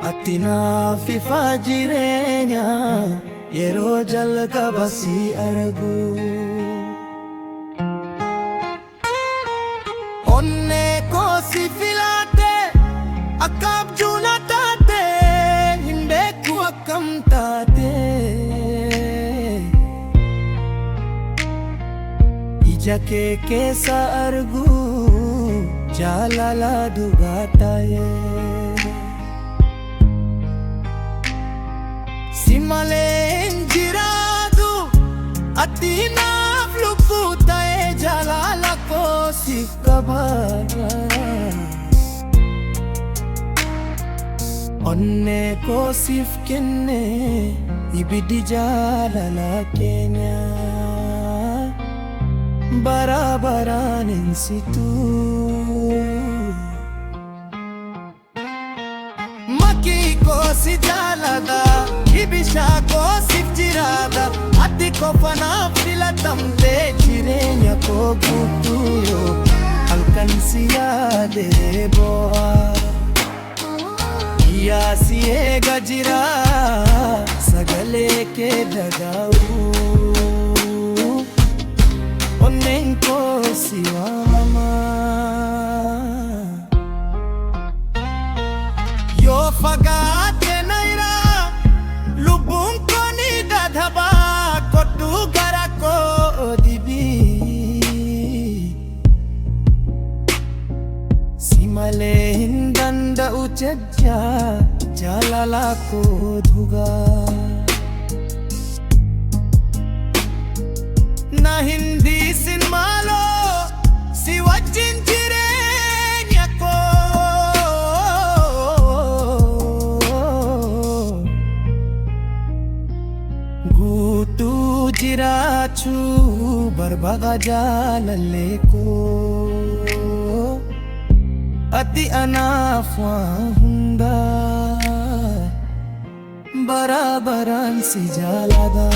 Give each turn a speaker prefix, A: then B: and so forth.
A: Atina fi fajirenya yeroo jalqaba si argu onne ko si filate akka abjuun taate hin beeku akkam taate ija kee keessa argu jaalala dhugaa ta'e Simale injiradu atinaaf lubbuu ta'e jaalala koo siif qaba onne koo siif kenne ibiddi jaalala keenya bara baraan hin situ makii koo si jaalada Ibishaa koo siif jiraata ati kofanaaf filatamtee jireenya koo guutuu yoo halkan si yaadee boo'a yaa si eega jira sagalee kee dhaga'u onneen koo si waamama yoo fagaate Simale hindanda ucejja jaalala koo dhugaa na hindiisin maaloo si wajjin jireenya koo guutuu jiraachuu barbaada jaalallee koo Ati anaaf waan hunda bara baraan si jaalada